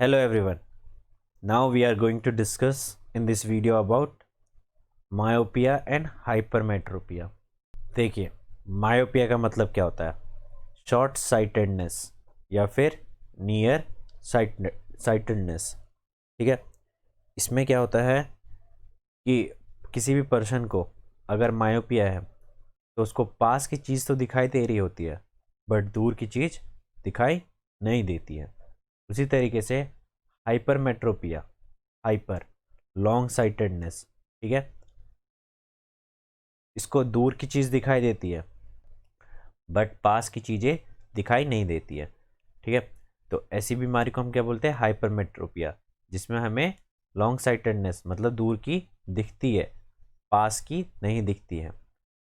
Hello everyone. Now we are going to discuss in this video about myopia and hypermetropia. देखिए, myopia का मतलब क्या होता है? शॉर्ट साइटेडनेस या फिर नियर साइटेडनेस. ठीक है, इसमें क्या होता है कि किसी भी पर्सन को अगर मायोपिया है तो उसको पास की चीज़ तो दिखाई दे रही होती है बट दूर की चीज़ दिखाई नहीं देती है. उसी तरीके से हाइपरमेट्रोपिया, हाइपर लॉन्ग साइटेडनेस, ठीक है, इसको दूर की चीज़ दिखाई देती है बट पास की चीज़ें दिखाई नहीं देती है. ठीक है, तो ऐसी बीमारी को हम क्या बोलते हैं? हाइपरमेट्रोपिया, जिसमें हमें लॉन्ग साइटेडनेस मतलब दूर की दिखती है, पास की नहीं दिखती है.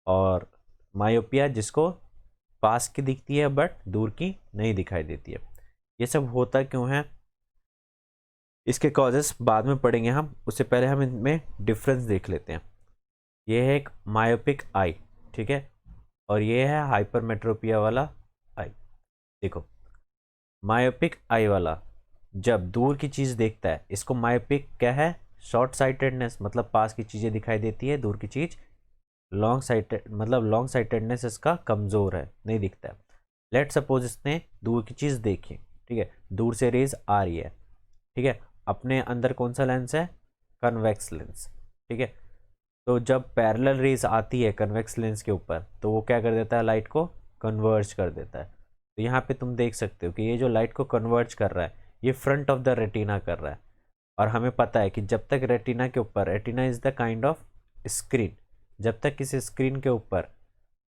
और मायोपिया जिसको पास की दिखती है बट दूर की नहीं दिखाई देती है. ये सब होता क्यों है, इसके कॉजेस बाद में पढ़ेंगे हम. उससे पहले हम इनमें डिफरेंस देख लेते हैं. ये है एक मायोपिक आई, ठीक है, और ये है हाइपरमेट्रोपिया वाला आई. देखो, मायोपिक आई वाला जब दूर की चीज़ देखता है, इसको मायोपिक क्या है? शॉर्ट साइटेडनेस मतलब पास की चीज़ें दिखाई देती है, दूर की चीज़ लॉन्ग साइटेड मतलब लॉन्ग साइटेडनेस इसका कमज़ोर है, नहीं दिखता है. लेट सपोज इसने दूर की चीज़ देखी, ठीक है, दूर से रेज आ रही है, ठीक है, अपने अंदर कौन सा लेंस है? Convex lens. ठीक है, तो जब पैरेलल रेज आती है कन्वेक्स लेंस के ऊपर तो वो क्या कर देता है? लाइट को कन्वर्ज कर देता है. तो यहाँ पे तुम देख सकते हो कि ये जो लाइट को कन्वर्ज कर रहा है ये फ्रंट ऑफ द रेटिना कर रहा है. और हमें पता है कि जब तक रेटिना के ऊपर, retina is the kind of screen, जब तक किसी स्क्रीन के ऊपर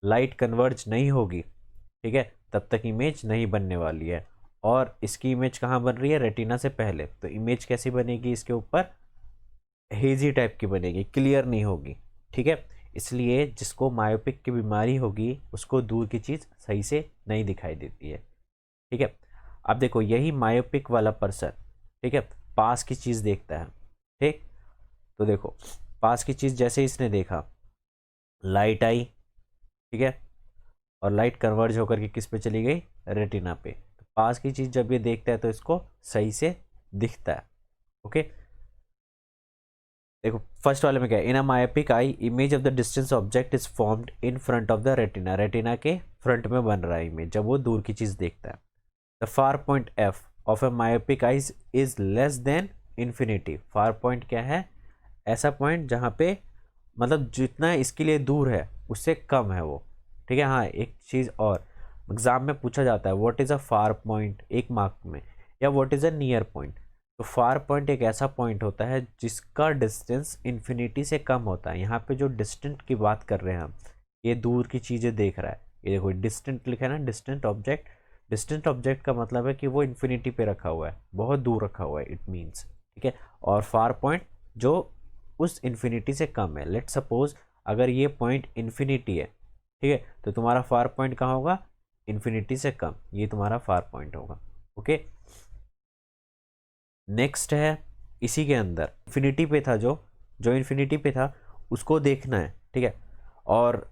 लाइट कन्वर्ज नहीं होगी, ठीक है, तब तक इमेज नहीं बनने वाली है. और इसकी इमेज कहाँ बन रही है? रेटिना से पहले. तो इमेज कैसी बनेगी? इसके ऊपर हेजी टाइप की बनेगी, क्लियर नहीं होगी. ठीक है, इसलिए जिसको मायोपिक की बीमारी होगी उसको दूर की चीज़ सही से नहीं दिखाई देती है. ठीक है, अब देखो यही मायोपिक वाला पर्सन, ठीक है, पास की चीज़ देखता है. ठीक, तो देखो पास की चीज़ जैसे इसने देखा, लाइट आई, ठीक है, और लाइट कन्वर्ज होकर के किस पे चली गई? रेटिना पे. तो पास की चीज़ जब ये देखता है तो इसको सही से दिखता है. ओके, देखो फर्स्ट वाले में क्या है? In a myopic eye image of the distance object is formed in front of the retina. Retina के फ्रंट में बन रहा है इमेज जब वो दूर की चीज़ देखता है. The far point F of A myopic eyes is less than infinity. Far point क्या है? ऐसा पॉइंट जहाँ पे मतलब जितना इसके लिए दूर है उससे कम है वो. ठीक है, हाँ एक चीज़ और एग्जाम में पूछा जाता है, what is a far point, एक मार्क में, या what is a near point. तो फार पॉइंट एक ऐसा पॉइंट होता है जिसका डिस्टेंस इन्फिनिटी से कम होता है. यहाँ पे जो डिस्टेंट की बात कर रहे हैं हम, ये दूर की चीज़ें देख रहा है. ये देखो डिस्टेंट लिखा है ना, डिस्टेंट ऑब्जेक्ट. डिस्टेंट ऑब्जेक्ट का मतलब है कि वो इन्फिनिटी पे रखा हुआ है, बहुत दूर रखा हुआ है, इट मीन्स. ठीक है, और फार पॉइंट जो उस इन्फिनिटी से कम है. लेट सपोज अगर ये पॉइंट इन्फिनिटी है, ठीक है, तो तुम्हारा फार पॉइंट कहाँ होगा? इन्फिनिटी से कम, ये तुम्हारा फार पॉइंट होगा. ओके, नेक्स्ट है इसी के अंदर इन्फिनिटी पे था, जो जो इन्फिनिटी पे था उसको देखना है, ठीक है, और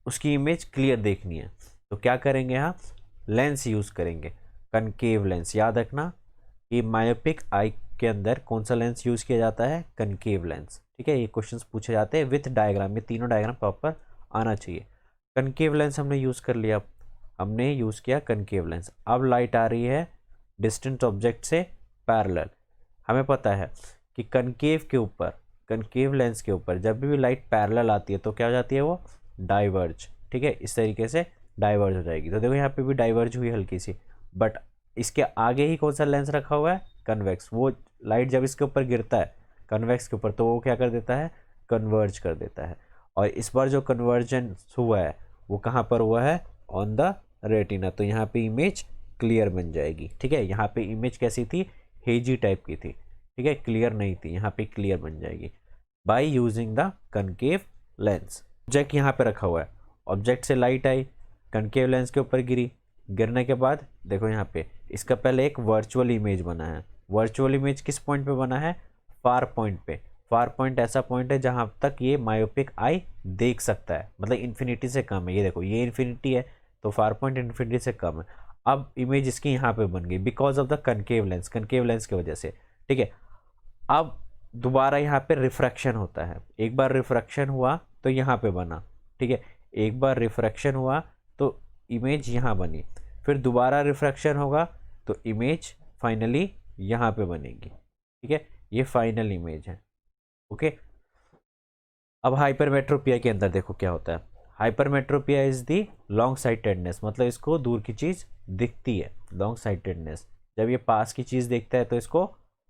उसकी इमेज क्लियर देखनी है. तो क्या करेंगे? हम लेंस यूज़ करेंगे, कनकेव लेंस. याद रखना कि मायोपिक आई के अंदर कौन सा लेंस यूज़ किया जाता है? Concave lens. ठीक है, ये क्वेश्चंस पूछे जाते हैं विथ डायग्राम, ये तीनों डायग्राम प्रॉपर आना चाहिए. कनकेव लेंस हमने यूज़ कर लिया, हमने यूज़ किया कनकेव लेंस. अब लाइट आ रही है डिस्टेंट ऑब्जेक्ट से पैरेलल. हमें पता है कि कनकेव के ऊपर, कनकेव लेंस के ऊपर जब भी लाइट पैरेलल आती है तो क्या हो जाती है? वो डाइवर्ज. ठीक है, इस तरीके से डाइवर्ज हो जाएगी. तो देखो यहाँ पे भी डाइवर्ज हुई हल्की सी, बट इसके आगे ही कौन सा लेंस रखा हुआ है? कन्वेक्स. वो लाइट जब इसके ऊपर गिरता है कन्वेक्स के ऊपर तो वो क्या कर देता है? कन्वर्ज कर देता है. और इस बार जो कन्वर्जन हुआ है वो कहाँ पर हुआ है? On the retina. तो यहाँ पे इमेज क्लियर बन जाएगी. ठीक है, यहाँ पे इमेज कैसी थी? हेजी टाइप की थी. ठीक है, क्लियर नहीं थी, यहाँ पे क्लियर बन जाएगी bye using the concave lens. Object यहाँ पे रखा हुआ है, ऑब्जेक्ट से लाइट आई, कनकेव लेंस के ऊपर गिरी, गिरने के बाद देखो यहाँ पे इसका पहले एक वर्चुअल इमेज बना है. वर्चुअल इमेज किस पॉइंट पे बना है? फार पॉइंट पे. फार पॉइंट ऐसा पॉइंट है जहाँ तक ये मायोपिक आई देख सकता है, मतलब इन्फिनिटी से कम है. ये देखो ये इन्फिनिटी है तो फार पॉइंट इन्फिनिटी से कम है. अब इमेज इसकी यहाँ पे बन गई because of the concave lens की वजह से, ठीक है। अब दोबारा यहाँ पे रिफ्रैक्शन होता है, एक बार रिफ्रैक्शन हुआ तो यहाँ पे बना, ठीक है, एक बार रिफ्रैक्शन हुआ तो इमेज यहाँ बनी, फिर दोबारा रिफ्रैक्शन होगा तो इमेज फाइनली यहाँ पे बनेगी, ठीक है। ये फाइनल इमेज है, ओके। अब हाइपरमेट्रोपिया के अंदर देखो क्या होता है। Hypermetropia is the long sightedness, मतलब इसको दूर की चीज़ दिखती है, लॉन्ग साइटेडनेस। जब ये पास की चीज़ देखता है तो इसको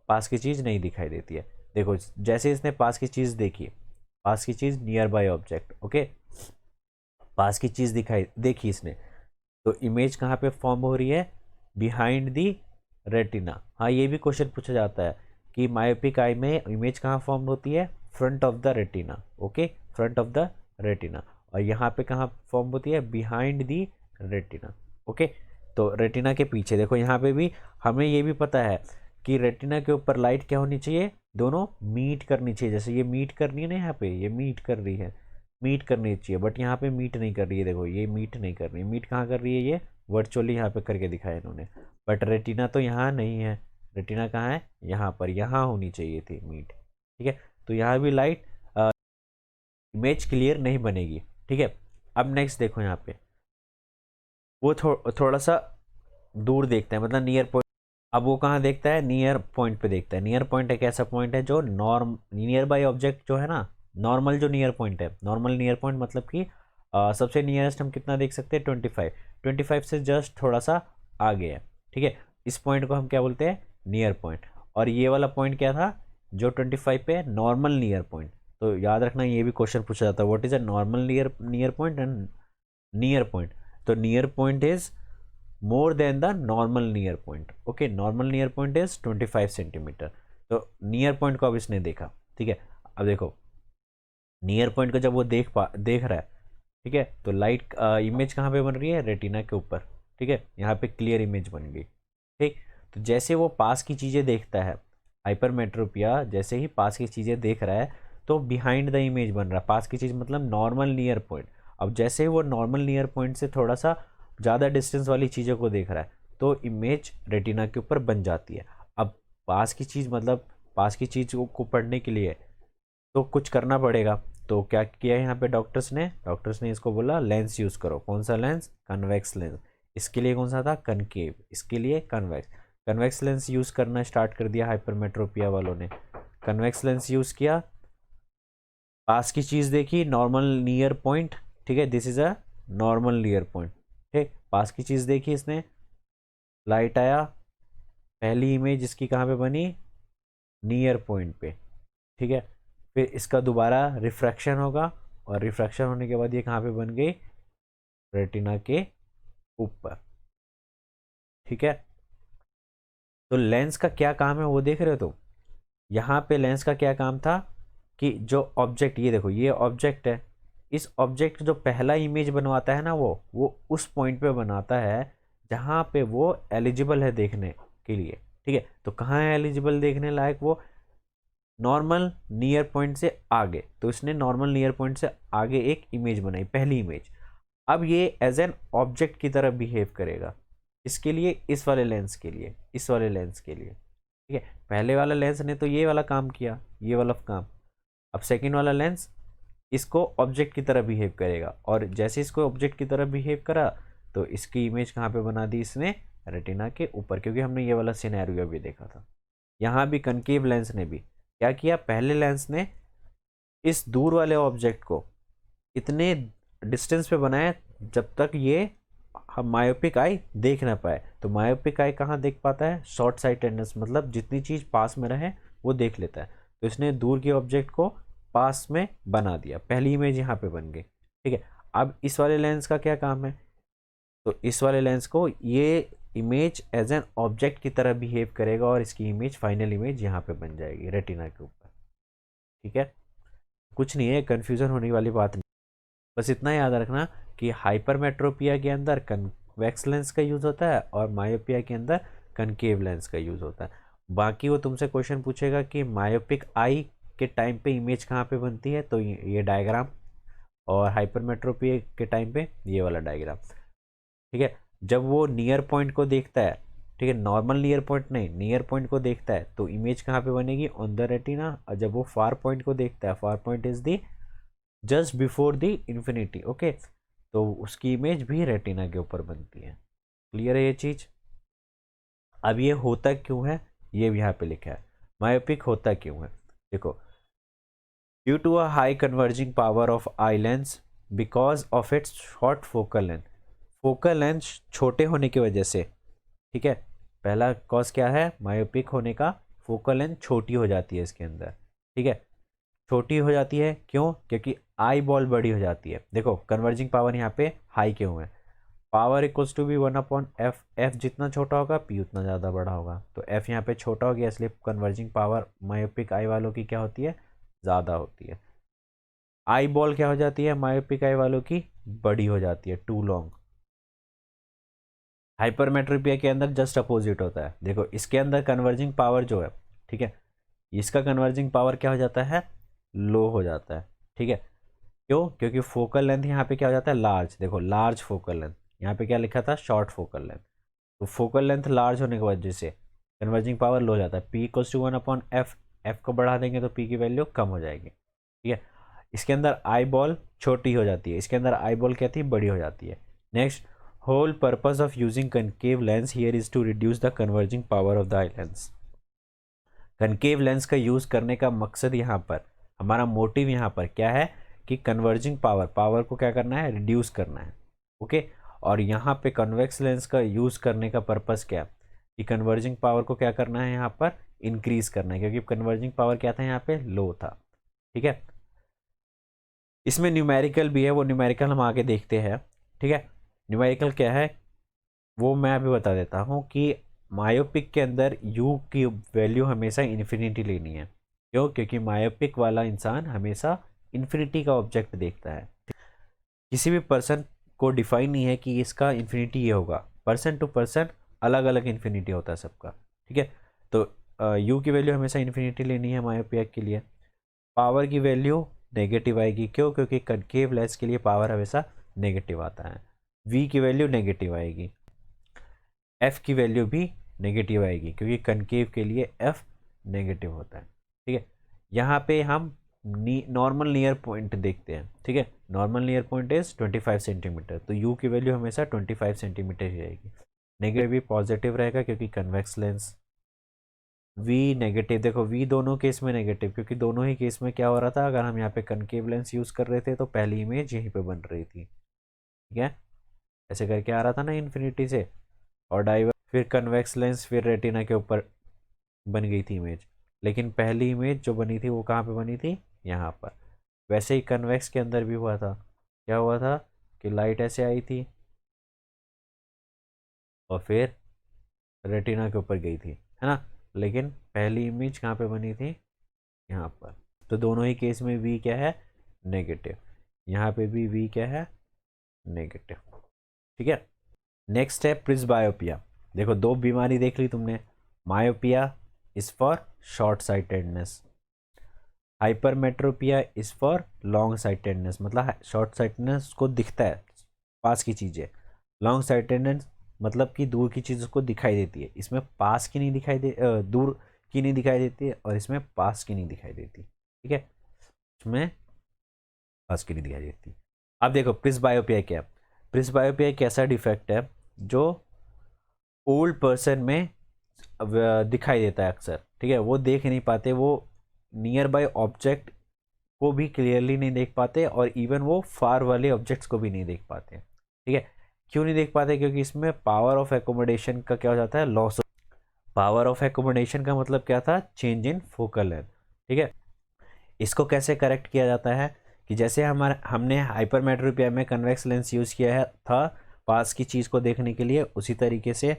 पास की चीज़ नहीं दिखाई देती है। देखो जैसे इसने पास की चीज़ देखी, पास की चीज़ नियर बाय ऑब्जेक्ट, ओके, पास की चीज़ दिखाई देखी इसने, तो इमेज कहाँ पे फॉर्म हो रही है, बिहाइंड दी रेटिना। हाँ, ये भी क्वेश्चन पूछा जाता है कि मायोपिक आई में इमेज कहाँ फॉर्म होती है, front of the retina, okay, front of the retina. और यहाँ पे कहाँ फॉर्म होती है, बिहाइंड दी रेटिना, ओके। तो रेटिना के पीछे देखो, यहाँ पे भी हमें ये भी पता है कि रेटिना के ऊपर लाइट क्या होनी चाहिए, दोनों मीट करनी चाहिए। जैसे ये मीट करनी है ना, यहाँ पे ये मीट कर रही है, मीट करनी चाहिए, बट यहाँ पे मीट नहीं कर रही है। देखो ये मीट नहीं कर रही है, मीट कहाँ कर रही है, ये वर्चुअली यहाँ पे करके दिखाया इन्होंने, बट रेटिना तो यहाँ नहीं है। रेटिना कहाँ है, यहाँ पर, यहाँ होनी चाहिए थी मीट, ठीक है। तो यहाँ भी लाइट इमेज क्लियर नहीं बनेगी, ठीक है। अब नेक्स्ट देखो यहाँ पे वो थोड़ा सा दूर देखता है, मतलब नियर पॉइंट। अब वो कहाँ देखता है, नियर पॉइंट पे देखता है। नियर पॉइंट एक ऐसा पॉइंट है जो नियर बाय ऑब्जेक्ट जो है ना, नॉर्मल जो नियर पॉइंट है, नॉर्मल नियर पॉइंट मतलब कि सबसे नियरेस्ट हम कितना देख सकते हैं, 25 से जस्ट थोड़ा सा आगे है, ठीक है। इस पॉइंट को हम क्या बोलते हैं, नियर पॉइंट। और ये वाला पॉइंट क्या था, जो 25 पे नॉर्मल नियर पॉइंट। तो याद रखना, ये भी क्वेश्चन पूछा जाता है, what is a normal near point and near point. तो near point is more than the normal near point, okay, normal near point is 25 centimetre. तो नियर पॉइंट को अब इसने देखा, ठीक है। अब देखो नियर पॉइंट को जब वो देख रहा है, ठीक है, तो लाइट इमेज कहाँ पे बन रही है, रेटिना के ऊपर, ठीक है। यहाँ पे क्लियर इमेज बन गई, ठीक। तो जैसे वो पास की चीज़ें देखता है, हाइपरमेट्रोपिया जैसे ही पास की चीज़ें देख रहा है तो बिहाइंड द इमेज बन रहा है। पास की चीज़ मतलब नॉर्मल नियर पॉइंट। अब जैसे ही वो नॉर्मल नियर पॉइंट से थोड़ा सा ज़्यादा डिस्टेंस वाली चीज़ों को देख रहा है तो इमेज रेटिना के ऊपर बन जाती है। अब पास की चीज़ मतलब पास की चीज़ को पढ़ने के लिए तो कुछ करना पड़ेगा। तो क्या किया यहाँ पे डॉक्टर्स ने इसको बोला लेंस यूज़ करो। कौन सा लेंस, कन्वेक्स लेंस। इसके लिए कौन सा था, कनकेव, इसके लिए कन्वेक्स। कन्वेक्स लेंस यूज़ करना स्टार्ट कर दिया हाइपरमेट्रोपिया वालों ने। कन्वेक्स लेंस यूज़ किया, पास की चीज़ देखी, नॉर्मल नियर पॉइंट, ठीक है, this is a normal near point, ठीक। पास की चीज़ देखी इसने, लाइट आया, पहली इमेज इसकी कहाँ पे बनी, नियर पॉइंट पे, ठीक है। फिर इसका दोबारा रिफ्रैक्शन होगा और रिफ्रैक्शन होने के बाद ये कहाँ पे बन गई, रेटिना के ऊपर, ठीक है। तो लेंस का क्या काम है वो देख रहे हो। तो यहाँ पे लेंस का क्या काम था कि जो ऑब्जेक्ट, ये देखो ये ऑब्जेक्ट है, इस ऑब्जेक्ट जो पहला इमेज बनवाता है ना वो उस पॉइंट पे बनाता है जहाँ पे वो एलिजिबल है देखने के लिए, ठीक है। तो कहाँ है एलिजिबल देखने लायक, वो नॉर्मल नियर पॉइंट से आगे। तो इसने नॉर्मल नियर पॉइंट से आगे एक इमेज बनाई, पहली इमेज। अब ये एज एन ऑब्जेक्ट की तरह बिहेव करेगा, इसके लिए, इस वाले लेंस के लिए, इस वाले लेंस के लिए, ठीक है। पहले वाला लेंस ने तो ये वाला काम किया, ये वाला काम। अब सेकेंड वाला लेंस इसको ऑब्जेक्ट की तरह बिहेव करेगा, और जैसे इसको ऑब्जेक्ट की तरह बिहेव करा तो इसकी इमेज कहाँ पे बना दी इसने, रेटिना के ऊपर, क्योंकि हमने ये वाला सिनेरियो भी देखा था। यहाँ भी कनकेव लेंस ने भी क्या किया, पहले लेंस ने इस दूर वाले ऑब्जेक्ट को इतने डिस्टेंस पे बनाया जब तक ये हम मायोपिक आई देख ना पाए। तो मायोपिक आई कहाँ देख पाता है, शॉर्ट साइटेडनेस, मतलब जितनी चीज़ पास में रहे वो देख लेता है। तो इसने दूर के ऑब्जेक्ट को पास में बना दिया, पहली इमेज यहाँ पे बन गई, ठीक है। अब इस वाले लेंस का क्या काम है, तो इस वाले लेंस को ये इमेज एज एन ऑब्जेक्ट की तरह बिहेव करेगा और इसकी इमेज, फाइनल इमेज यहाँ पे बन जाएगी रेटिना के ऊपर, ठीक है। कुछ नहीं है, कन्फ्यूज़न होने वाली बात नहीं। बस इतना याद रखना कि हाइपरमेट्रोपिया के अंदर कन्वेक्स लेंस का यूज़ होता है और मायोपिया के अंदर कनकेव लेंस का यूज़ होता है। बाकी वो तुमसे क्वेश्चन पूछेगा कि मायोपिक आई के टाइम पे इमेज कहाँ पे बनती है, तो ये डायग्राम, और हाइपरमेट्रोपिया के टाइम पे ये वाला डायग्राम, ठीक है। जब वो नियर पॉइंट को देखता है, ठीक है, नॉर्मल नियर पॉइंट नहीं, नियर पॉइंट को देखता है तो इमेज कहाँ पे बनेगी, ऑन द रेटिना। और जब वो फार पॉइंट को देखता है, far point is the just before the infinity, okay, तो उसकी इमेज भी रेटिना के ऊपर बनती है। क्लियर है ये चीज। अब ये होता क्यों है, ये भी यहाँ पे लिखा है, मायोपिक होता क्यों है। देखो, due to a high converging power of eye lens because of its short focal length, focal length छोटे होने की वजह से, ठीक है, पहला कॉज क्या है मायोपिक होने का, फोकल लेंथ छोटी हो जाती है इसके अंदर, ठीक है, छोटी हो जाती है क्यों, क्योंकि आई बॉल बड़ी हो जाती है। देखो कन्वर्जिंग पावर यहाँ पे हाई क्यों है, power equals to be 1/f, F जितना छोटा होगा पी उतना ज़्यादा बड़ा होगा, तो एफ यहाँ पे छोटा हो गया, इसलिए कन्वर्जिंग पावर मायोपिक आई वालों की क्या होती है, ज़्यादा होती है। आई बॉल क्या हो जाती है मायोपिक आई वालों की, बड़ी हो जाती है, टू लॉन्ग। हाइपरमेट्रोपिया के अंदर जस्ट अपोजिट होता है। देखो इसके अंदर कन्वर्जिंग पावर जो है, ठीक है, इसका कन्वर्जिंग पावर क्या हो जाता है, लो हो जाता है, ठीक है, क्यों, क्योंकि फोकल लेंथ यहाँ पे क्या हो जाता है, लार्ज। देखो लार्ज फोकल लेंथ, यहाँ पे क्या लिखा था, शॉर्ट फोकल लेंथ, तो फोकल लेंथ लार्ज होने की वजह से कन्वर्जिंग पावर लो हो जाता है। P equals to 1/f, F को बढ़ा देंगे तो पी की वैल्यू कम हो जाएगी, ठीक है। इसके अंदर आई बॉल छोटी हो जाती है, इसके अंदर आई बॉल क्या थी, बड़ी हो जाती है। Next, whole purpose of using concave lens here is to reduce the converging power of the eye lens. Concave lens का यूज करने का मकसद यहाँ पर, हमारा मोटिव यहाँ पर क्या है कि कन्वर्जिंग पावर, पावर को क्या करना है, रिड्यूस करना है, ओके। और यहाँ पे कन्वेक्स लेंस का यूज करने का पर्पस क्या है कि कन्वर्जिंग पावर को क्या करना है, यहाँ पर इंक्रीज करना है, क्योंकि कन्वर्जिंग पावर क्या था यहाँ पे, लो था, ठीक है। इसमें न्यूमेरिकल भी है, वो न्यूमेरिकल हम आगे देखते हैं, ठीक है। न्यूमेरिकल क्या है वो मैं अभी बता देता हूँ कि मायोपिक के अंदर u की वैल्यू हमेशा इन्फिनिटी लेनी है। क्यों, क्योंकि मायोपिक वाला इंसान हमेशा इन्फिनिटी का ऑब्जेक्ट देखता है। किसी भी पर्सन को डिफाइन नहीं है कि इसका इन्फिनिटी ये होगा, पर्सन टू पर्सन अलग अलग इन्फिनिटी होता है सबका, ठीक है। तो u की वैल्यू हमेशा इन्फिनिटी लेनी है मायोपिक के लिए। पावर की वैल्यू नेगेटिव आएगी, क्यों, क्योंकि कनकेव लेंस के लिए पावर हमेशा नेगेटिव आता है। v की वैल्यू नेगेटिव आएगी, f की वैल्यू भी नेगेटिव आएगी, क्योंकि कनकेव के लिए f नेगेटिव होता है, ठीक है। यहाँ पे हम नॉर्मल नियर पॉइंट देखते हैं, ठीक है, normal near point is 25 centimetre, तो u की वैल्यू हमेशा 25 सेंटीमीटर ही रहेगी। नेगेटिव भी पॉजिटिव रहेगा क्योंकि कन्वेक्स लेंस। v नेगेटिव, देखो v दोनों केस में नेगेटिव, क्योंकि दोनों ही केस में क्या हो रहा था, अगर हम यहाँ पे कनकेव लेंस यूज़ कर रहे थे तो पहली इमेज यहीं पे बन रही थी, ठीक है, ऐसे करके आ रहा था ना इन्फिनिटी से, और डाइवर फिर कन्वेक्स लेंस फिर रेटिना के ऊपर बन गई थी इमेज। लेकिन पहली इमेज जो बनी थी वो कहाँ पे बनी थी, यहाँ पर। वैसे ही कन्वेक्स के अंदर भी हुआ था, क्या हुआ था कि लाइट ऐसे आई थी और फिर रेटिना के ऊपर गई थी, है ना, लेकिन पहली इमेज कहाँ पे बनी थी, यहाँ पर। तो दोनों ही केस में वी क्या है, नेगेटिव, यहाँ पे भी वी क्या है, नेगेटिव, ठीक है। नेक्स्ट है प्रिस्बायोपिया। देखो दो बीमारी देख ली तुमने, myopia is for short sightedness, hypermetropia is for long sightedness, मतलब शॉर्ट साइटेडनेस को दिखता है पास की चीज़ें, लॉन्ग साइटेडनेस मतलब कि दूर की चीज़ उसको दिखाई देती है। इसमें पास की नहीं दिखाई दे, दूर की नहीं दिखाई देती है, और इसमें पास की नहीं दिखाई देती, ठीक है, इसमें पास की नहीं दिखाई देती। अब देखो प्रिस्बायोपिया क्या है, प्रिस्बायोपिया एक ऐसा डिफेक्ट है जो ओल्ड पर्सन में दिखाई देता है अक्सर, ठीक है, वो देख नहीं पाते, वो नियर बाय ऑब्जेक्ट को भी क्लियरली नहीं देख पाते, और इवन वो फार वाले ऑब्जेक्ट्स को भी नहीं देख पाते, ठीक है। क्यों नहीं देख पाते, क्योंकि इसमें पावर ऑफ एकोमोडेशन का क्या हो जाता है, लॉस। पावर ऑफ एकोमोडेशन का मतलब क्या था, चेंज इन फोकल लेंथ, ठीक है। इसको कैसे करेक्ट किया जाता है कि जैसे हमने हाइपरमेट्रोपिया में कन्वेक्स लेंस यूज़ किया है था पास की चीज़ को देखने के लिए, उसी तरीके से,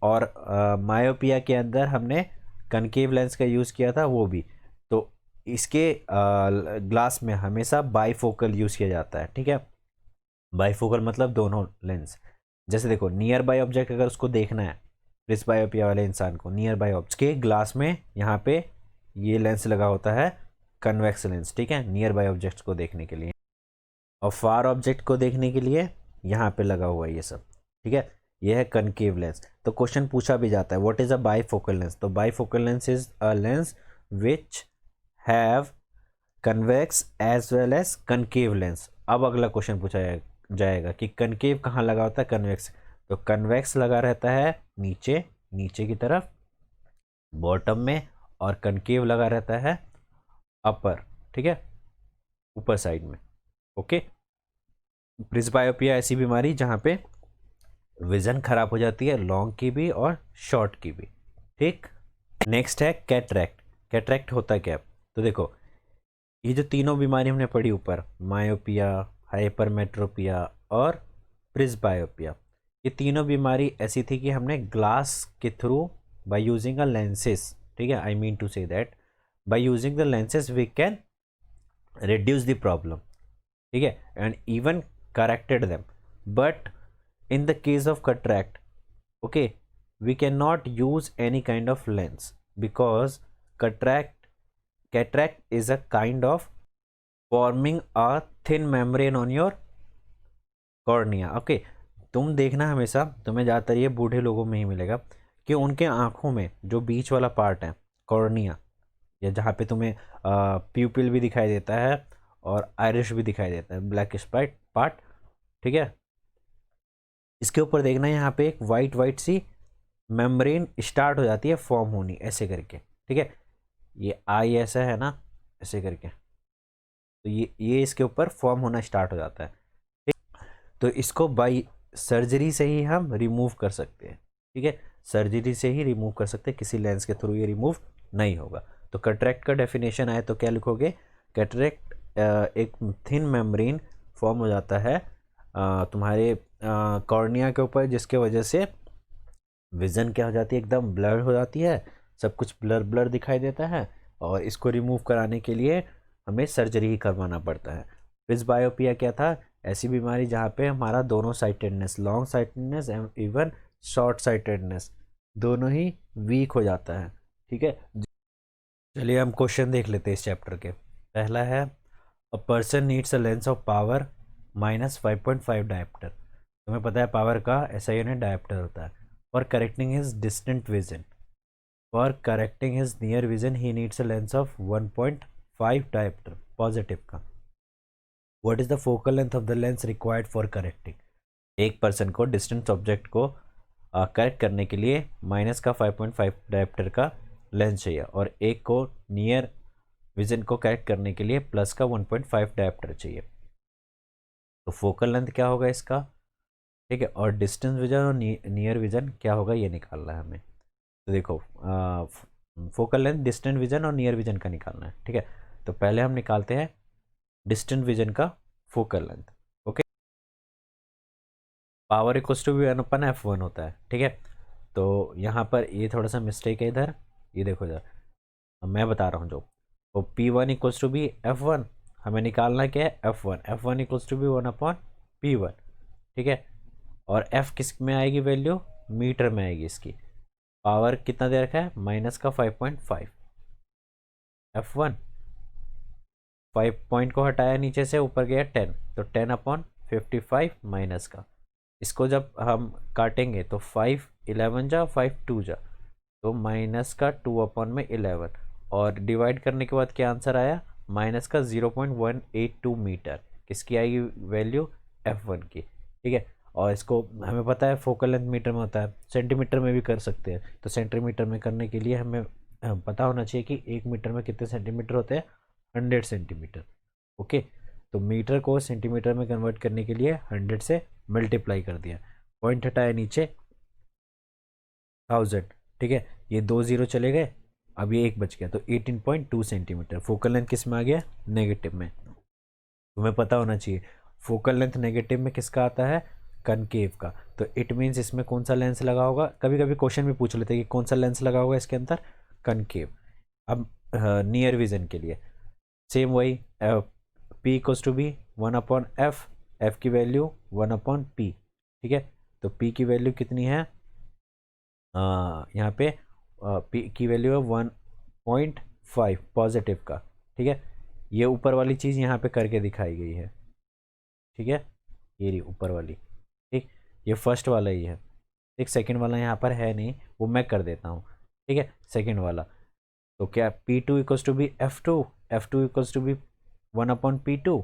और मायोपिया के अंदर हमने कनकेव लेंस का यूज़ किया था वो भी, तो इसके ग्लास में हमेशा बाईफोकल यूज़ किया जाता है, ठीक है। बाईफोकल मतलब दोनों लेंस। जैसे देखो नियर बाय ऑब्जेक्ट अगर उसको देखना है, प्रिस्बायोपिया वाले इंसान को नियर बाय ऑब्जेक्ट के ग्लास में यहाँ पे ये लेंस लगा होता है, कन्वेक्स लेंस, ठीक है, नियर बाय ऑब्जेक्ट्स को देखने के लिए, और फार ऑब्जेक्ट को देखने के लिए यहाँ पे लगा हुआ है ये सब, ठीक है। ये है कनकेव लेंस। तो क्वेश्चन पूछा भी जाता है what is a bifocal lens. तो bifocal lens is a lens which have convex as well as concave lens. अब अगला क्वेश्चन पूछा जाएगा कि कनकेव कहाँ लगा होता है, कन्वेक्स। तो कन्वेक्स लगा रहता है नीचे, नीचे की तरफ बॉटम में, और कनकेव लगा रहता है अपर, ठीक है, ऊपर साइड में। ओके। प्रिस्बायोपिया ऐसी बीमारी जहाँ पे विजन खराब हो जाती है, लॉन्ग की भी और शॉर्ट की भी। ठीक। नेक्स्ट है कैटरैक्ट। कैटरैक्ट होता क्या है? तो देखो, ये जो तीनों बीमारी हमने पढ़ी ऊपर, मायोपिया, हाइपरमेट्रोपिया और प्रिस्बायोपिया, ये तीनों बीमारी ऐसी थी कि हमने ग्लास के through by using a lenses, ठीक है, I mean to say that by using the lenses we can reduce the problem, ठीक है, and even corrected them. But in the case of cataract, okay, we cannot use any kind of lens because cataract is a kind of forming a thin membrane on your cornea। okay, तुम देखना हमेशा, तुम्हें ज़्यादातर ये बूढ़े लोगों में ही मिलेगा कि उनके आँखों में जो बीच वाला पार्ट है कॉर्निया, या जहाँ पे तुम्हें प्यूपिल भी दिखाई देता है और आयरिश भी दिखाई देता है, ब्लैक स्पाइट पार्ट, ठीक है, इसके ऊपर देखना यहाँ पे एक वाइट वाइट सी मेम्ब्रेन स्टार्ट हो जाती है फॉर्म होनी, ऐसे करके, ठीक है, ये आई ऐसा है ना, ऐसे करके, तो ये इसके ऊपर फॉर्म होना स्टार्ट हो जाता है। ठीक? तो इसको बाई सर्जरी से ही हम रिमूव कर सकते हैं, ठीक है, सर्जरी से ही रिमूव कर सकते हैं, किसी लेंस के थ्रू ये रिमूव नहीं होगा। तो कैटरेक्ट का डेफिनेशन आए तो क्या लिखोगे? कैटरेक्ट एक थिन मेम्ब्रेन फॉर्म हो जाता है तुम्हारे कॉर्निया के ऊपर, जिसके वजह से विज़न क्या हो जाती है, एकदम ब्लर हो जाती है, सब कुछ ब्लर ब्लर दिखाई देता है, और इसको रिमूव कराने के लिए हमें सर्जरी ही करवाना पड़ता है। प्रिस्बायोपिया क्या था? ऐसी बीमारी जहाँ पे हमारा दोनों sightedness, long sightedness and even short sightedness दोनों ही वीक हो जाता है, ठीक है। चलिए हम क्वेश्चन देख लेते हैं इस चैप्टर के। पहला है a person needs a lens of power -5.5 dioptre. तुम्हें पता है पावर का SI यूनिट डायप्टर होता है। For correcting his distant vision, for correcting his near vision he needs a lens of 1.5 dioptre positive का। What is the focal length of the lens required for correcting? एक person को distant object को correct करने के लिए minus का 5.5 dioptre का lens चाहिए, और एक को नियर विजन को करेक्ट करने के लिए प्लस का 1.5 डायप्टर चाहिए। तो फोकल लेंथ क्या होगा इसका, ठीक है, और डिस्टेंस विजन और नियर विजन क्या होगा ये निकालना है हमें। तो देखो फोकल लेंथ डिस्टेंट विजन और नियर विजन का निकालना है, ठीक है। तो पहले हम निकालते हैं डिस्टेंट विजन का focal length. Okay, power equals to V1/F1 होता है, ठीक है। तो यहाँ पर ये थोड़ा सा मिस्टेक है इधर, ये देखो इधर मैं बता रहा हूँ जो, तो P1 equals to B F1, हमें निकालना क्या है F1 equals to B 1/P1, ठीक है। और F किस में आएगी वैल्यू, मीटर में आएगी इसकी। पावर कितना दे रखा है, माइनस का 5.5, F1 5 पॉइंट को हटाया नीचे से, ऊपर गया 10, तो 10/55 माइनस का, इसको जब हम काटेंगे तो 5 11 जा 5 2 जा, तो माइनस का 2/11, और डिवाइड करने के बाद क्या आंसर आया, माइनस का 0.182 मीटर, किसकी आएगी वैल्यू, F1 की, ठीक है। और इसको हमें पता है फोकल लेंथ मीटर में होता है, सेंटीमीटर में भी कर सकते हैं। तो सेंटीमीटर में करने के लिए हमें पता होना चाहिए कि 1 मीटर में कितने सेंटीमीटर होते हैं, 100 सेंटीमीटर। ओके, तो मीटर को सेंटीमीटर में कन्वर्ट करने के लिए 100 से मल्टीप्लाई कर दिया, पॉइंट हटाया नीचे 1000, ठीक है, ये 2 0 चले गए, अब ये 1 बच गया, तो 18.2 सेंटीमीटर। फोकल लेंथ किस में आ गया, नेगेटिव में। तुम्हें पता होना चाहिए फोकल लेंथ नेगेटिव में किसका आता है, कनकेव का। तो इट मीन्स इसमें कौन सा लेंस लगा होगा, कभी कभी क्वेश्चन भी पूछ लेते हैं कि कौन सा लेंस लगा होगा इसके अंदर, कनकेव। अब नियर विजन के लिए सेम वही, P equals to be 1/F, F की वैल्यू 1/P, ठीक है। तो P की वैल्यू कितनी है, यहाँ पे P की वैल्यू है 1.5 पॉजिटिव का, ठीक है। ये ऊपर वाली चीज़ यहाँ पे करके दिखाई गई है, ठीक है, ये रही ऊपर वाली, ठीक, ये फर्स्ट वाला ही है। एक सेकंड वाला यहाँ पर है नहीं, वो मैं कर देता हूँ, ठीक है। सेकंड वाला तो क्या P2 equals to be F2 equals to be 1/P2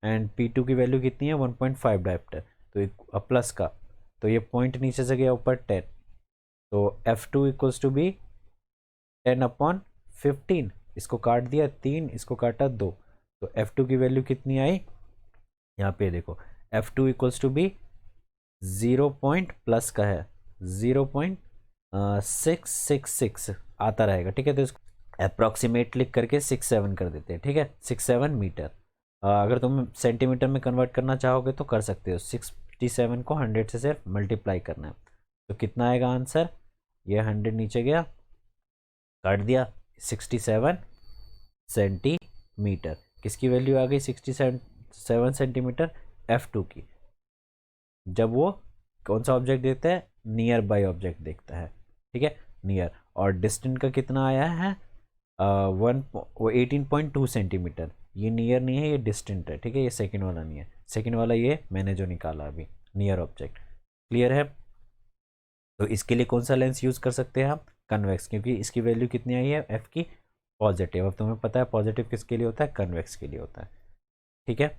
and P2 की वैल्यू कितनी है 1.5 डायप्टर, तो एक प्लस का, तो ये पॉइंट नीचे से गया ऊपर 10, तो F2 इक्वल्स टू बी 10/15, इसको काट दिया 3, इसको काटा 2, तो F2 की वैल्यू कितनी आई, यहाँ पे देखो F2 equals to be 0 point plus का है 0.666 आता रहेगा, ठीक है। तो इसको अप्रॉक्सीमेट लिख करके 6-7 कर देते हैं, ठीक है, 6-7 मीटर। अगर तुम सेंटीमीटर में कन्वर्ट करना चाहोगे तो कर सकते हो, 67 को 100 से सिर्फ मल्टीप्लाई करना है, तो कितना आएगा आंसर, ये 100 नीचे गया, काट दिया, 67 सेंटीमीटर। किसकी वैल्यू आ गई 67 सेंटीमीटर, F2 की। जब वो कौन सा ऑब्जेक्ट देखता है, नियर बाय ऑब्जेक्ट देखता है, ठीक है, नियर। और डिस्टेंट का कितना आया है 18.2 सेंटीमीटर, ये नियर नहीं है, ये डिस्टेंट है, ठीक है, ये सेकंड वाला नहीं है, सेकंड वाला ये मैंने जो निकाला अभी, नियर ऑब्जेक्ट। क्लियर है। तो इसके लिए कौन सा लेंस यूज़ कर सकते हैं हम, कन्वेक्स, क्योंकि इसकी वैल्यू कितनी आई है एफ की, पॉजिटिव। अब तुम्हें पता है पॉजिटिव किसके लिए होता है, कन्वेक्स के लिए होता है, ठीक है।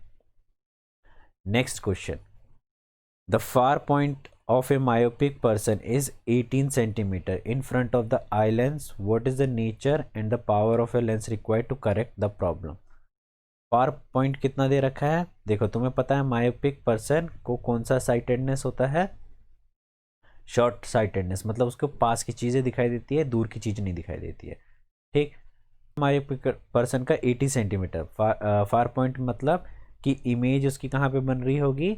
Next question, the far point of a myopic person is 18 centimeter in front of the eye lens. What is the nature and the power of a lens required to correct the problem? Far point कितना दे रखा है, देखो तुम्हें पता है myopic person को कौन सा साइटेडनेस होता है, शॉर्ट साइटेडनेस, मतलब उसको पास की चीज़ें दिखाई देती है, दूर की चीज़ नहीं दिखाई देती है, ठीक। मायोपिक पर्सन का 80 सेंटीमीटर फार पॉइंट, मतलब कि इमेज उसकी कहाँ पे बन रही होगी,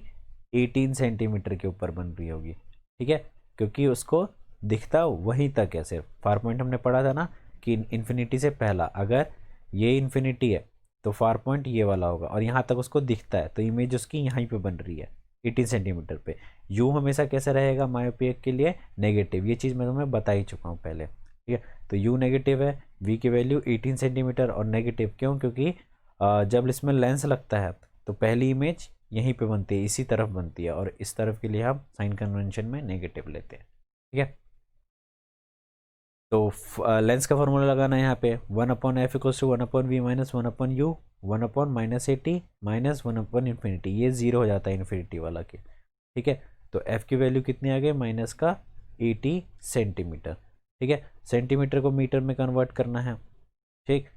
18 सेंटीमीटर के ऊपर बन रही होगी, ठीक है, क्योंकि उसको दिखता वहीं तक है सिर्फ। फार पॉइंट हमने पढ़ा था ना कि इन्फिनिटी से पहला, अगर ये इन्फिनिटी है तो फार पॉइंट ये वाला होगा, और यहाँ तक उसको दिखता है, तो इमेज उसकी यहीं पे बन रही है 18 सेंटीमीटर पे। यू हमेशा कैसे रहेगा मायोपिक के लिए, नेगेटिव, ये चीज़ मैं तुम्हें बता ही चुका हूँ पहले, ठीक है। तो यू नेगेटिव है, वी की वैल्यू 18 सेंटीमीटर, और नेगेटिव क्यों, क्योंकि जब इसमें लेंस लगता है तो पहली इमेज यहीं पे बनती है, इसी तरफ बनती है, और इस तरफ के लिए हम साइन कन्वेंशन में नेगेटिव लेते हैं, ठीक है। तो लेंस का फॉर्मूला लगाना है यहाँ पे, 1/f equals to 1/v minus 1/u 1/-80 minus infinity, ये जीरो हो जाता है इन्फिनिटी वाला के, ठीक है। तो f की वैल्यू कितनी आ गई, माइनस का 80 सेंटीमीटर, ठीक है। सेंटीमीटर को मीटर में कन्वर्ट करना है, ठीक।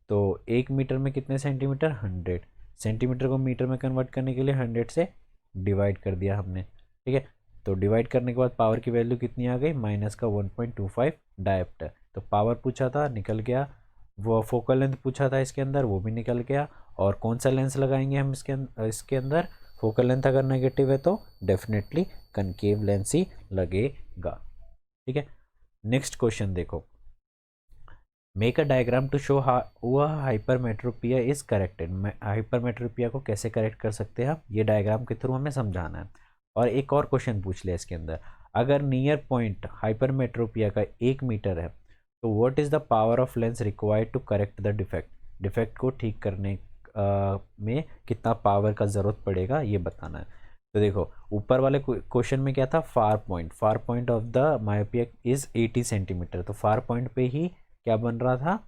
तो 1 मीटर में कितने सेंटीमीटर, 100, सेंटीमीटर को मीटर में कन्वर्ट करने के लिए 100 से डिवाइड कर दिया हमने, ठीक है। तो डिवाइड करने के बाद पावर की वैल्यू कितनी आ गई, माइनस का 1.25 डायप्टर। तो पावर पूछा था, निकल गया, वो फोकल लेंथ पूछा था इसके अंदर, वो भी निकल गया। और कौन सा लेंस लगाएंगे हम इसके अंदर, फोकल लेंथ अगर नेगेटिव है तो डेफिनेटली कनकेव लेंस ही लगेगा, ठीक है। नेक्स्ट क्वेश्चन देखो, make a diagram to show how hypermetropia is corrected. Hypermetropia को कैसे करेक्ट कर सकते हैं, ये डायग्राम के थ्रू हमें समझाना है। और एक और क्वेश्चन पूछ लिया इसके अंदर, अगर नियर पॉइंट हाइपरमेट्रोपिया का 1 मीटर है तो what is the power of lens required to correct the defect, defect को ठीक करने में कितना पावर का ज़रूरत पड़ेगा, ये बताना है। तो देखो ऊपर वाले क्वेश्चन में क्या था, far point of the myopia is 80 centimetre, तो फार पॉइंट पे ही क्या बन रहा था,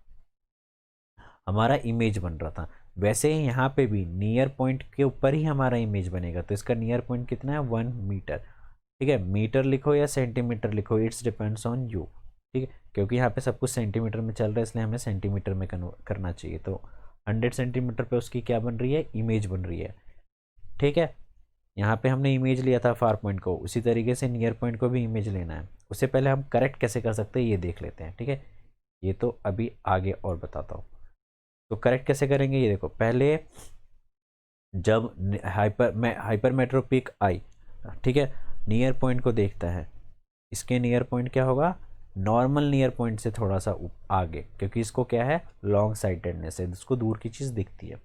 हमारा इमेज बन रहा था। वैसे ही यहाँ पे भी नियर पॉइंट के ऊपर ही हमारा इमेज बनेगा, तो इसका नियर पॉइंट कितना है, 1 मीटर, ठीक है। मीटर लिखो या सेंटीमीटर लिखो, इट्स डिपेंड्स ऑन यू, ठीक है, क्योंकि यहाँ पे सब कुछ सेंटीमीटर में चल रहा है, इसलिए हमें सेंटीमीटर में करना चाहिए। तो 100 सेंटीमीटर पे उसकी क्या बन रही है, इमेज बन रही है, ठीक है। यहाँ पे हमने इमेज लिया था फार पॉइंट को, उसी तरीके से नियर पॉइंट को भी इमेज लेना है। उससे पहले हम करेक्ट कैसे कर सकते हैं ये देख लेते हैं, ठीक है, ये तो अभी आगे और बताता हूँ। तो करेक्ट कैसे करेंगे, ये देखो, पहले जब हाइपरमेट्रोपिक आई, ठीक है, नियर पॉइंट को देखता है, इसके नियर पॉइंट क्या होगा, नॉर्मल नियर पॉइंट से थोड़ा सा आगे, क्योंकि इसको क्या है, लॉन्ग साइटेडनेस है, इसको दूर की चीज़ दिखती है।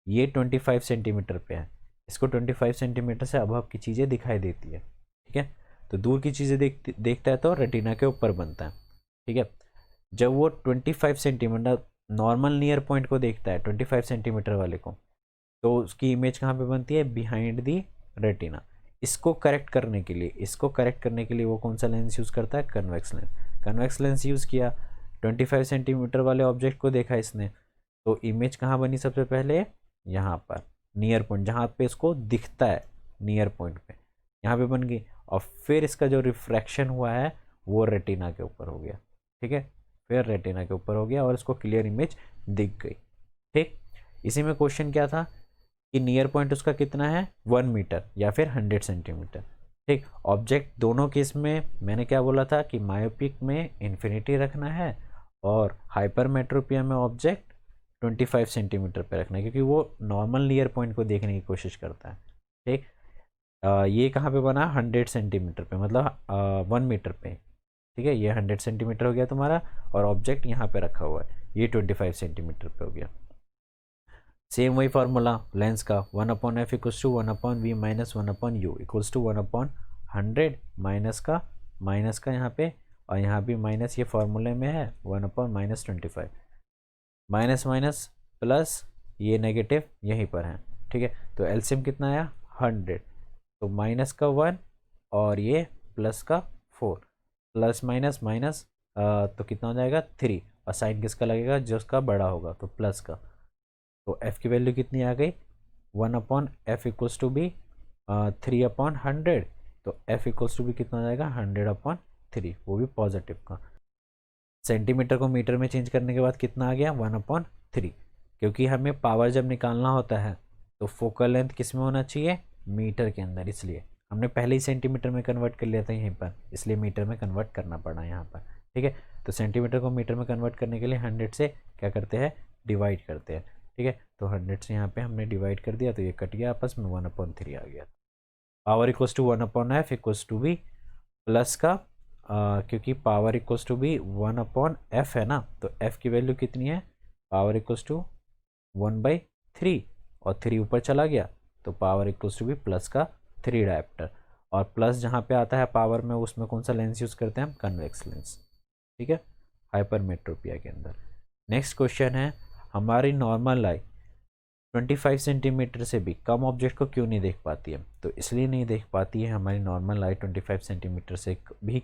ये 25 सेंटीमीटर पे है, इसको 25 सेंटीमीटर से अबव की चीज़ें दिखाई देती है, ठीक है। तो दूर की चीज़ें देखता है तो रेटिना के ऊपर बनता है, ठीक है। जब वो 25 सेंटीमीटर नॉर्मल नियर पॉइंट को देखता है, 25 सेंटीमीटर वाले को, तो उसकी इमेज कहाँ पे बनती है, बिहाइंड दी रेटिना। इसको करेक्ट करने के लिए वो कौन सा लेंस यूज़ करता है, convex lens. Convex lens use किया, 25 सेंटीमीटर वाले ऑब्जेक्ट को देखा इसने, तो इमेज कहाँ बनी सबसे पहले, यहाँ पर नियर पॉइंट, जहाँ पे इसको दिखता है नियर पॉइंट पे, यहाँ पे बन गई। और फिर इसका जो रिफ्रैक्शन हुआ है वो रेटिना के ऊपर हो गया, ठीक है, फिर रेटिना के ऊपर हो गया और इसको क्लियर इमेज दिख गई। ठीक, इसी में क्वेश्चन क्या था कि नियर पॉइंट उसका कितना है, 1 मीटर या फिर 100 सेंटीमीटर। ठीक, ऑब्जेक्ट दोनों केस में मैंने क्या बोला था कि मायोपिक में इन्फिनिटी रखना है और हाइपरमेट्रोपिया में ऑब्जेक्ट 25 सेंटीमीटर पे रखना है, क्योंकि वो नॉर्मल नियर पॉइंट को देखने की कोशिश करता है। ठीक, ये कहाँ पे बना, 100 सेंटीमीटर पे, मतलब 1 मीटर पे। ठीक है, ये 100 सेंटीमीटर हो गया तुम्हारा और ऑब्जेक्ट यहाँ पे रखा हुआ है, ये 25 सेंटीमीटर पे हो गया। सेम वही फार्मूला लेंस का, 1/f equals to 1/v minus 1/u equals to 1/100 minus का यहाँ पे, और यहाँ भी माइनस, ये फार्मूले में है 1/-25, माइनस माइनस प्लस, ये नेगेटिव यहीं पर है। ठीक है, तो एलसीएम कितना आया, 100, तो माइनस का 1 और ये प्लस का 4, प्लस माइनस माइनस तो कितना हो जाएगा 3, और साइन किसका लगेगा, जो उसका बड़ा होगा, तो प्लस का। तो f की वैल्यू कितनी आ गई, 1/f इक्वल्स टू बी 3/100, तो f इक्वल्स टू बी कितना हो जाएगा, 100/3, वो भी पॉजिटिव का। सेंटीमीटर को मीटर में चेंज करने के बाद कितना आ गया, 1/3, क्योंकि हमें पावर जब निकालना होता है तो फोकल लेंथ किस में होना चाहिए, मीटर के अंदर, इसलिए हमने पहले ही सेंटीमीटर में कन्वर्ट कर लिया था यहीं पर, इसलिए मीटर में कन्वर्ट करना पड़ा यहाँ पर। ठीक है, तो सेंटीमीटर को मीटर में कन्वर्ट करने के लिए 100 से क्या करते हैं, डिवाइड करते हैं। ठीक है, तो 100 से यहाँ पे हमने डिवाइड कर दिया, तो ये कट गया आपस में, 1/3 आ गया। Power equals to 1/f equals to be plus का, क्योंकि power equals to be 1/f है ना, तो f की वैल्यू कितनी है, पावर इक्वल्स टू 1/3, और 3 ऊपर चला गया, तो power equals to be plus का 3 डायप्टर, और प्लस जहाँ पे आता है पावर में उसमें कौन सा लेंस यूज़ करते हैं हम, कन्वेक्स लेंस। ठीक है, हाइपरमेट्रोपिया के अंदर। नेक्स्ट क्वेश्चन है, हमारी नॉर्मल आई 25 सेंटीमीटर से भी कम ऑब्जेक्ट को क्यों नहीं देख पाती है, तो इसलिए नहीं देख पाती है हमारी नॉर्मल आई 25 सेंटीमीटर से भी,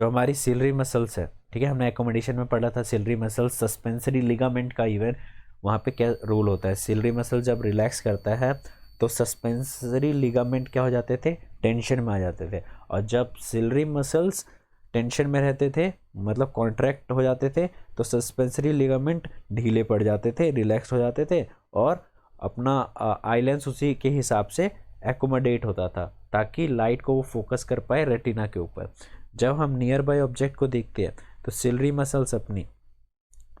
जो हमारी सिलरी मसल्स है। ठीक है, हमने एकोमोडेशन में पढ़ा था सिलरी मसल्स सस्पेंसरी लिगामेंट का इवन वहाँ पे क्या रोल होता है, सिलरी मसल जब रिलैक्स करता है तो सस्पेंसरी लिगामेंट क्या हो जाते थे, टेंशन में आ जाते थे, और जब सिलरी मसल्स टेंशन में रहते थे, मतलब कॉन्ट्रैक्ट हो जाते थे, तो सस्पेंसरी लिगामेंट ढीले पड़ जाते थे, रिलैक्स हो जाते थे, और अपना आई लेंस उसी के हिसाब से एकोमोडेट होता था, ताकि लाइट को वो फोकस कर पाए रेटिना के ऊपर। जब हम नियर बाय ऑब्जेक्ट को देखते हैं तो सिलरी मसल्स अपनी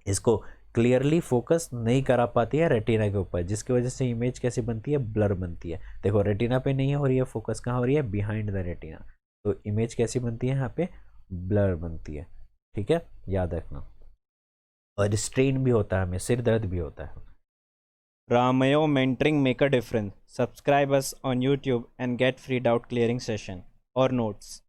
इसको क्लियरली फोकस नहीं करा पाती है रेटिना के ऊपर, जिसकी वजह से इमेज कैसी बनती है, ब्लर बनती है। देखो रेटिना पे नहीं हो रही है फोकस, कहाँ हो रही है, बिहाइंड द रेटिना, तो इमेज कैसी बनती है, यहाँ पे ब्लर बनती है। ठीक है, याद रखना, और स्ट्रेन भी होता है, हमें सिर दर्द भी होता है। Ramayo mentoring make a difference. Subscribe us on YouTube and get free doubt clearing session or notes.